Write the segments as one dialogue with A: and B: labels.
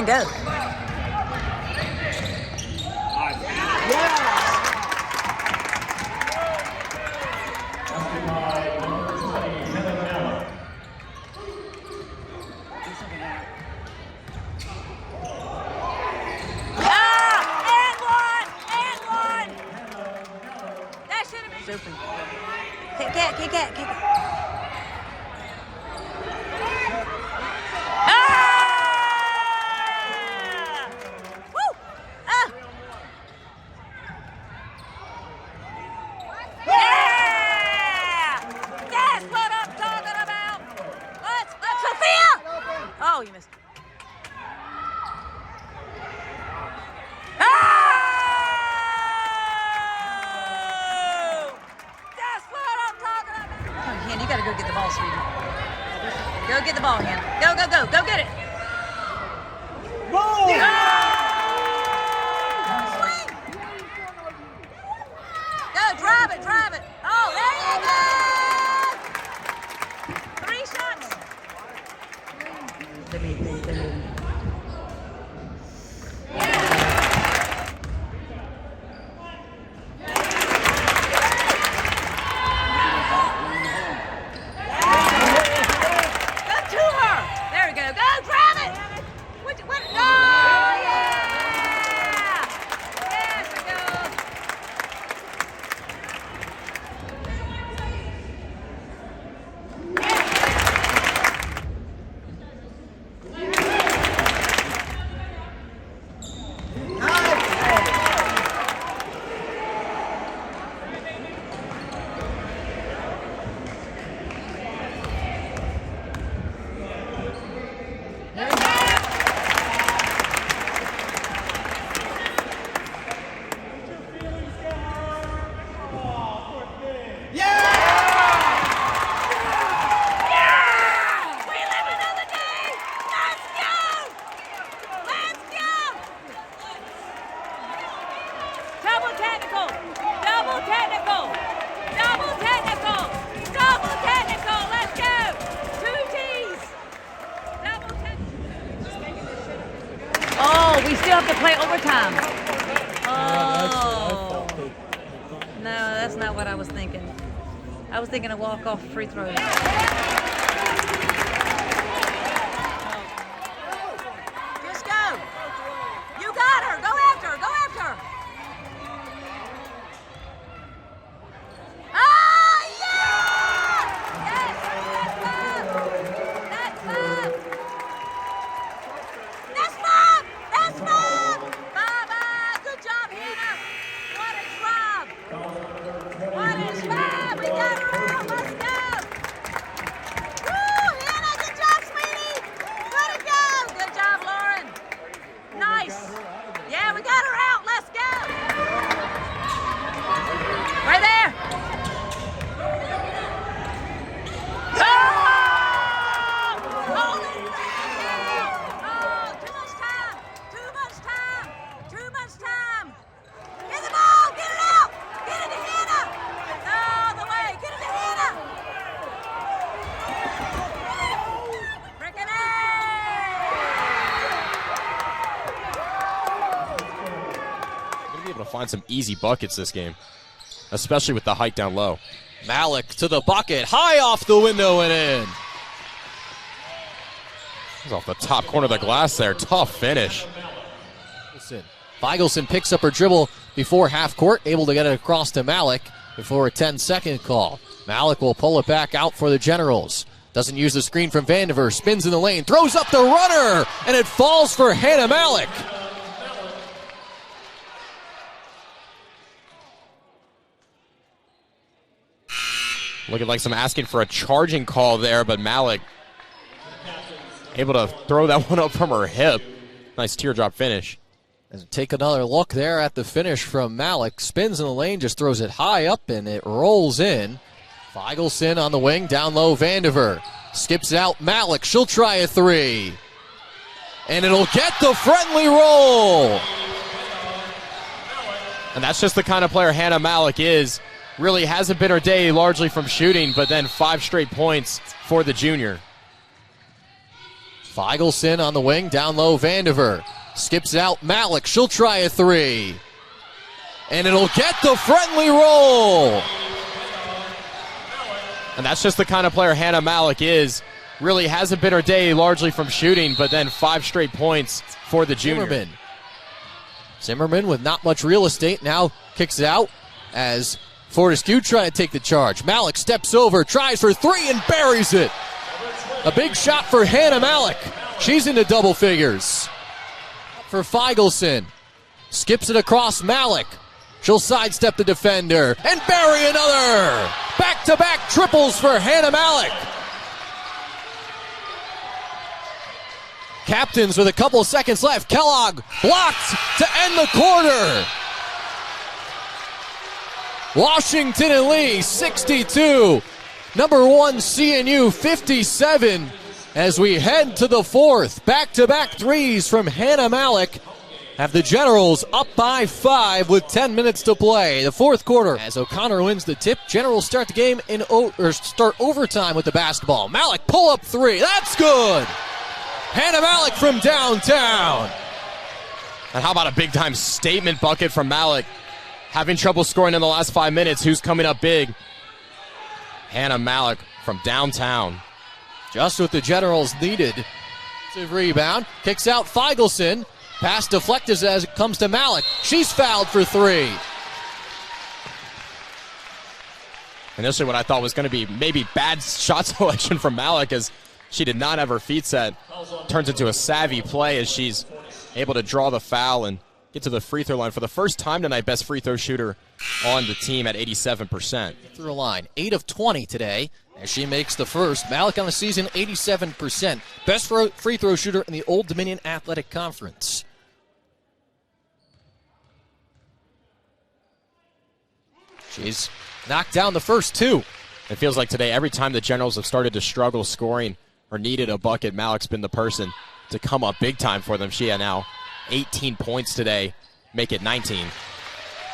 A: and go.
B: Super. Kick it. Woo! Yeah! That's what I'm talking about. Let's Sophia! Oh, you missed. You gotta go get the ball, sweetie. Go get the ball, Hanna. Go get it.
C: Ball!
B: Swing! Go, drive it. Oh, there you go! 3 shots. Double technical, let's go! 2 T's! Double technical. Oh, we still have to play overtime. Oh. No, that's not what I was thinking. I was thinking a walk-off free throw. Just go. You got her. Go after her.
D: Able to find some easy buckets this game, especially with the height down low.
E: Malik to the bucket, high off the window and in.
D: He's off the top corner of the glass there. Tough finish.
E: Feigelson picks up her dribble before half court, able to get it across to Malik before a 10-second call. Malik will pull it back out for the Generals. Doesn't use the screen from Vandiver, spins in the lane, throws up the runner, and it falls for Hanna Malik.
D: Looking like some asking for a charging call there, but Malik able to throw that one up from her hip. Nice teardrop finish.
E: And take another look there at the finish from Malik. Spins in the lane, just throws it high up, and it rolls in. Feigelson on the wing, down low, Vandiver. Skips out Malik, she'll try a 3. And it'll get the friendly roll.
D: And that's just the kind of player Hanna Malik is. Really hasn't been her day largely from shooting, but then 5 straight points for the junior.
E: Feigelson on the wing, down low, Vandiver. Skips out Malik, she'll try a three. And it'll get the friendly roll.
D: And that's just the kind of player Hanna Malik is. Really hasn't been her day largely from shooting, but then 5 straight points for the junior.
E: Zimmerman with not much real estate now kicks it out as Fortescue trying to take the charge. Malik steps over, tries for three and buries it. A big shot for Hanna Malik. She's into double figures. For Feigelson. Skips it across Malik. She'll sidestep the defender and bury another. Back-to-back triples for Hanna Malik. Captains with a couple of seconds left. Kellogg blocked to end the quarter. Washington and Lee 62. Number 1 CNU 57 as we head to the fourth. Back-to-back threes from Hanna Malik have the Generals up by 5 with 10 minutes to play. The fourth quarter as O'Connor wins the tip. Generals start the game start overtime with the basketball. Malik pull-up three. That's good. Hanna Malik from downtown.
D: And how about a big-time statement bucket from Malik? Having trouble scoring in the last 5 minutes. Who's coming up big? Hanna Malik from downtown.
E: Just what the Generals needed. Rebound. Kicks out Feigelson. Pass deflected as it comes to Malik. She's fouled for three.
D: Initially what I thought was going to be maybe bad shot selection from Malik as she did not have her feet set. Turns into a savvy play as she's able to draw the foul and get to the free throw line for the first time tonight. Best free throw shooter on the team at 87%.
E: Through the line, 8 of 20 today as she makes the first. Malik on the season, 87%. Best free throw shooter in the Old Dominion Athletic Conference. She's knocked down the first two.
D: It feels like today, every time the Generals have started to struggle scoring or needed a bucket, Malik's been the person to come up big time for them. She had now 18 points today, make it 19.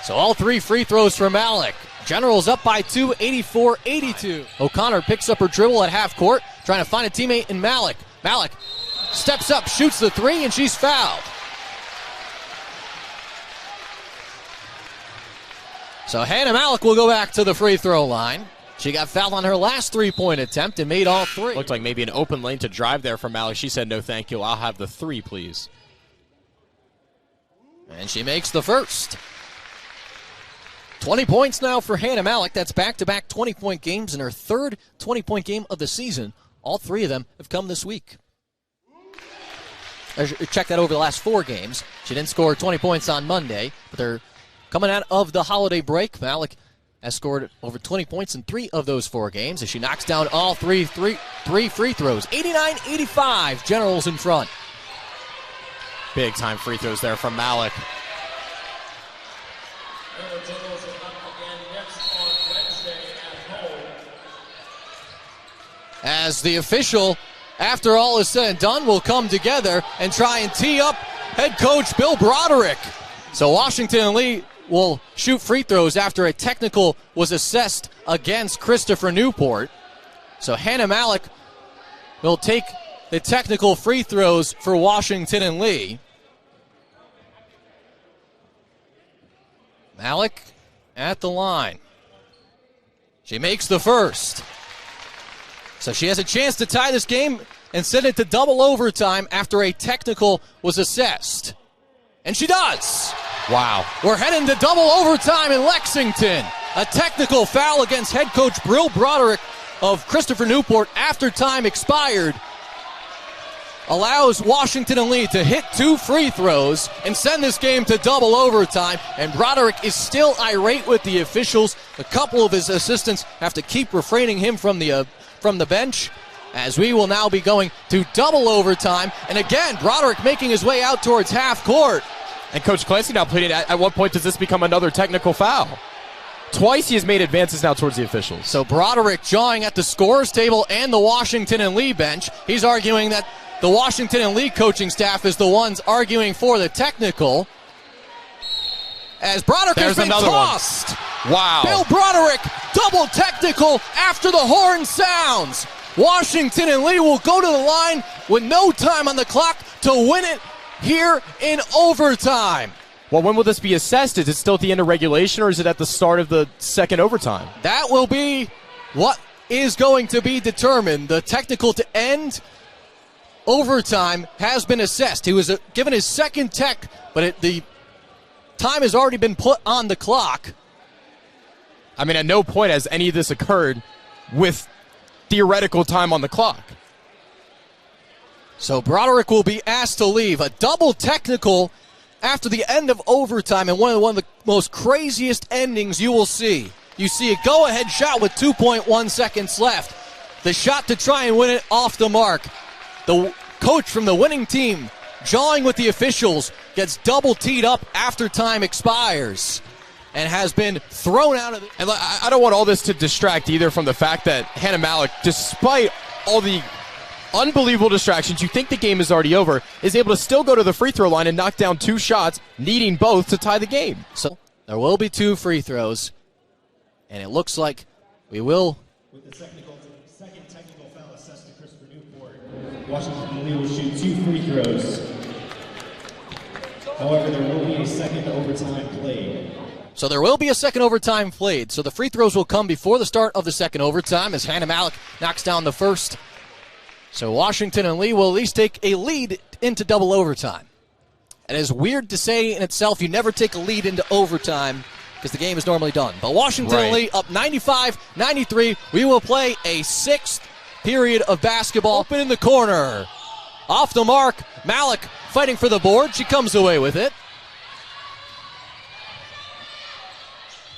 E: So all 3 free throws for Malik. Generals up by 2, 84-82. O'Connor picks up her dribble at half court, trying to find a teammate in Malik. Malik steps up, shoots the three, and she's fouled. So Hanna Malik will go back to the free throw line. She got fouled on her last three-point attempt and made all 3.
D: Looked like maybe an open lane to drive there for Malik. She said, no thank you, I'll have the 3, please.
E: And she makes the first. 20 points now for Hanna Malik. That's back-to-back 20-point games in her third 20-point game of the season. All 3 of them have come this week. Check that over the last 4 games. She didn't score 20 points on Monday, but they're coming out of the holiday break. Malik has scored over 20 points in 3 of those 4 games as she knocks down all three free throws. 89-85, Generals in front.
D: Big time free throws there from Malik.
E: As the official, after all is said and done, will come together and try and tee up head coach Bill Broderick. So Washington and Lee will shoot free throws after a technical was assessed against Christopher Newport. So Hanna Malik will take the technical free throws for Washington and Lee. Malik at the line. She makes the first. So she has a chance to tie this game and send it to double overtime after a technical was assessed. And she does.
D: Wow.
E: We're heading to double overtime in Lexington. A technical foul against head coach Bill Broderick of Christopher Newport after time expired allows Washington and Lee to hit 2 free throws and send this game to double overtime. And Broderick is still irate with the officials. A couple of his assistants have to keep refraining him from the bench, as we will now be going to double overtime. And again, Broderick making his way out towards half court.
D: And Coach Clancy now pleading, at what point does this become another technical foul? Twice he has made advances now towards the officials.
E: So Broderick jawing at the scorers table and the Washington and Lee bench. He's arguing that the Washington and Lee coaching staff is the ones arguing for the technical. As Broderick has been tossed.
D: Wow.
E: Bill Broderick, double technical after the horn sounds. Washington and Lee will go to the line with no time on the clock to win it here in overtime.
D: Well, when will this be assessed? Is it still at the end of regulation, or is it at the start of the second overtime?
E: That will be what is going to be determined. The technical to end overtime has been assessed. He was given his second tech, but the time has already been put on the clock.
D: I mean, at no point has any of this occurred with theoretical time on the clock.
E: So Broderick will be asked to leave. A double technical after the end of overtime, and one of the most craziest endings you will see. You see a go-ahead shot with 2.1 seconds left. The shot to try and win it off the mark. The coach from the winning team, jawing with the officials, gets double teed up after time expires and has been thrown out of the...
D: And I don't want all this to distract either from the fact that Hanna Malik, despite all the unbelievable distractions, you think the game is already over, is able to still go to the free throw line and knock down 2 shots, needing both to tie the game.
E: So there will be 2 free throws, and it looks like we will...
A: With the second technical foul assessed to Christopher Newport, Washington Lee will shoot 2 free throws. However, there will be a second overtime played.
E: So there will be a second overtime played. So the free throws will come before the start of the second overtime as Hanna Malik knocks down the first. So Washington and Lee will at least take a lead into double overtime. It is weird to say in itself, you never take a lead into overtime because the game is normally done. But Washington and Lee up 95-93. We will play a 6th period of basketball. Open in the corner. Off the mark, Malik fighting for the board. She comes away with it.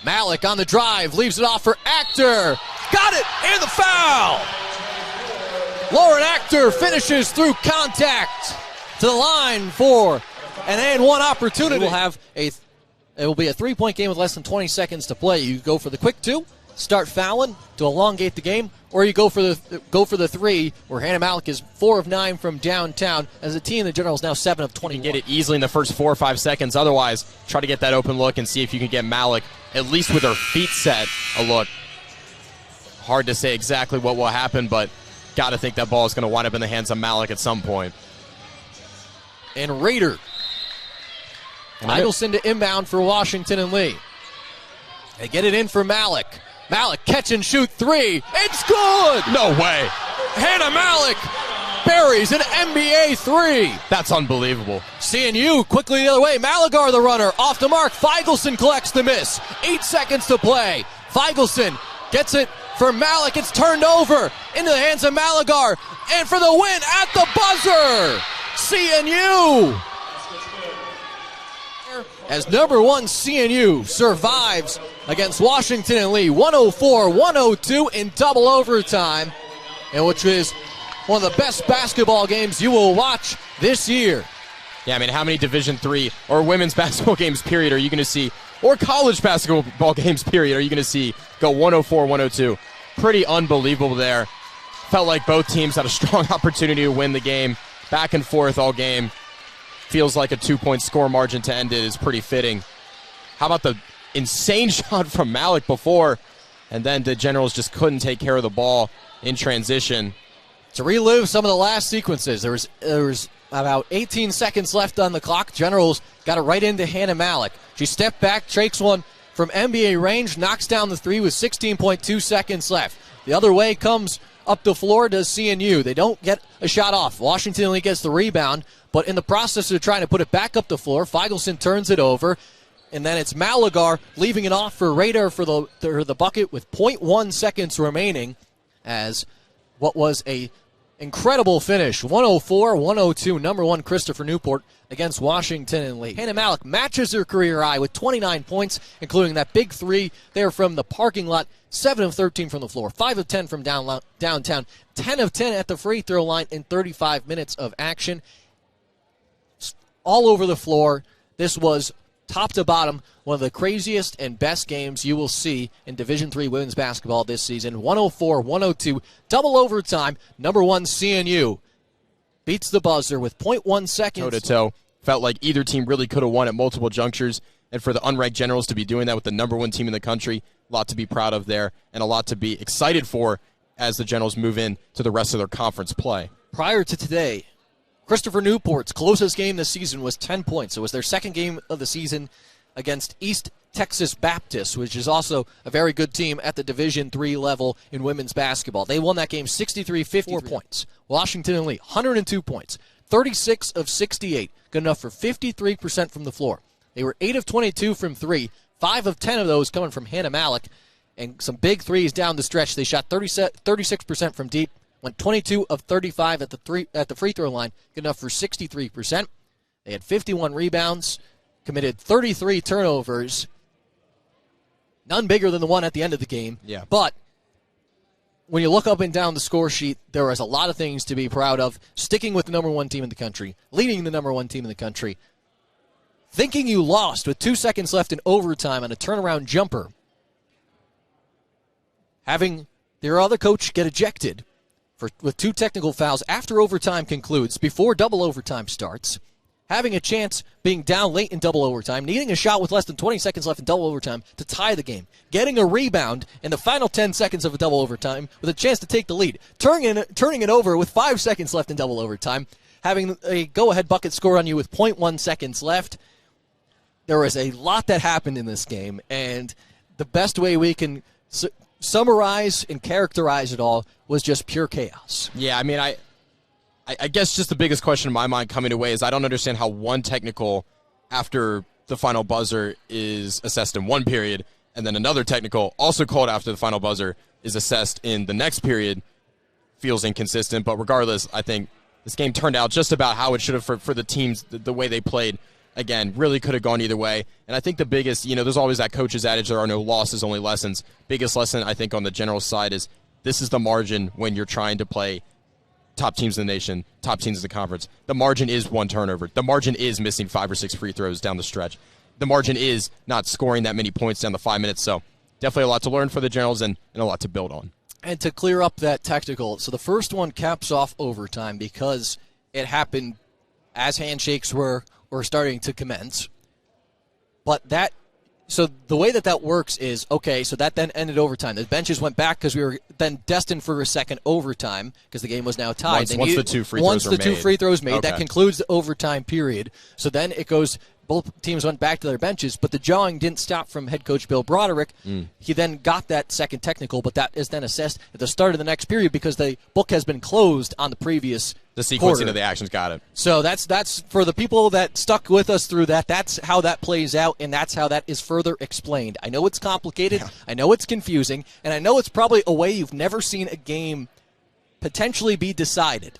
E: Malik on the drive, leaves it off for Actor. Got it, and the foul! Lauren Actor finishes through contact to the line for an and-one opportunity. It will be a 3-point game with less than 20 seconds to play. You go for the quick 2, start fouling to elongate the game, or you go for the 3, where Hanna Malik is 4 of 9 from downtown. As a team, the General is now 7 of 21.
D: You can get it easily in the first 4 or 5 seconds. Otherwise, try to get that open look and see if you can get Malik, at least with her feet set, a look. Hard to say exactly what will happen, but got to think that ball is going to wind up in the hands of Malik at some point.
E: And Raider. Michelson to inbound for Washington and Lee. They get it in for Malik. Malik catch and shoot 3. It's good!
D: No way.
E: Hanna Malik buries an NBA 3.
D: That's unbelievable.
E: CNU quickly the other way. Malagar the runner. Off the mark. Feigelson collects the miss. 8 seconds to play. Feigelson gets it for Malik. It's turned over into the hands of Malagar. And for the win at the buzzer, CNU. As number 1 CNU survives against Washington and Lee, 104-102 in double overtime, and which is one of the best basketball games you will watch this year.
D: Yeah, I mean, how many Division III or women's basketball games, period, are you going to see, or college basketball games, period, are you going to see go 104-102? Pretty unbelievable there. Felt like both teams had a strong opportunity to win the game, back and forth all game. Feels like a 2-point score margin to end it is pretty fitting. How about the insane shot from Malik before, and then the Generals just couldn't take care of the ball in transition.
E: To relive some of the last sequences, there was about 18 seconds left on the clock. Generals got it right into Hanna Malik. She stepped back, takes one from NBA range, knocks down the 3 with 16.2 seconds left. The other way comes up the floor does CNU. They don't get a shot off. Washington only gets the rebound, but in the process of trying to put it back up the floor, Feigelson turns it over, and then it's Malagar leaving it off for Raider for the bucket with 0.1 seconds remaining, as what was a incredible finish. 104-102, number 1 Christopher Newport against Washington and Lee. Hanna Malik matches her career high with 29 points, including that big 3 there from the parking lot. 7 of 13 from the floor, 5 of 10 from downtown, 10 of 10 at the free throw line in 35 minutes of action. All over the floor. This was top to bottom one of the craziest and best games you will see in Division III women's basketball this season. 104-102, double overtime. Number 1 CNU beats the buzzer with 0.1 seconds.
D: Toe-to-toe. Felt like either team really could have won at multiple junctures, and for the unranked Generals to be doing that with the number 1 team in the country, a lot to be proud of there and a lot to be excited for as the Generals move in to the rest of their conference play.
E: Prior to today, Christopher Newport's closest game this season was 10 points. It was their second game of the season against East Texas Baptist, which is also a very good team at the Division III level in women's basketball. They won that game 63-54. 4 points. Washington in lead, 102 points. 36 of 68, good enough for 53% from the floor. They were 8 of 22 from 3, 5 of 10 of those coming from Hanna Malik, and some big threes down the stretch. They shot 36% from deep, went 22 of 35 at the free throw line, good enough for 63%. They had 51 rebounds, committed 33 turnovers, none bigger than the one at the end of the game.
D: Yeah.
E: But when you look up and down the score sheet, there was a lot of things to be proud of. Sticking with the number one team in the country, leading the number one team in the country, thinking you lost with 2 seconds left in overtime on a turnaround jumper, having their other coach get ejected with 2 technical fouls after overtime concludes, before double overtime starts, having a chance being down late in double overtime, needing a shot with less than 20 seconds left in double overtime to tie the game, getting a rebound in the final 10 seconds of a double overtime with a chance to take the lead, turning it over with 5 seconds left in double overtime, having a go-ahead bucket score on you with 0.1 seconds left. There was a lot that happened in this game, and the best way we can summarize and characterize it all was just pure chaos.
D: Yeah, I mean, I guess just the biggest question in my mind coming away is I don't understand how one technical after the final buzzer is assessed in one period, and then another technical also called after the final buzzer is assessed in the next period. Feels inconsistent, but regardless, I think this game turned out just about how it should have for the teams, the way they played. Again, really could have gone either way. And I think the biggest, there's always that coach's adage, there are no losses, only lessons. Biggest lesson, I think, on the General side is this is the margin when you're trying to play top teams in the nation, top teams in the conference. The margin is 1 turnover. The margin is missing 5 or 6 free throws down the stretch. The margin is not scoring that many points down the 5 minutes. So definitely a lot to learn for the Generals and a lot to build on.
E: And to clear up that technical, so the first one caps off overtime because it happened as handshakes were starting to commence. But so the way that works is, okay, so that then ended overtime. The benches went back because we were then destined for a second overtime because the game was now tied.
D: Once the 2 free throws were made.
E: 2 free throws made,
D: Okay.
E: that concludes the overtime period. So then it goes, both teams went back to their benches, but the jawing didn't stop from head coach Bill Broderick. He then got that second technical, but that is then assessed at the start of the next period because the book has been closed on the previous
D: The sequencing
E: quarter.
D: of the actions, got it.
E: So that's for the people that stuck with us through that. That's how that plays out, and that's how that is further explained. I know it's complicated.
D: Yeah.
E: I know it's confusing, and I know it's probably a way you've never seen a game potentially be decided.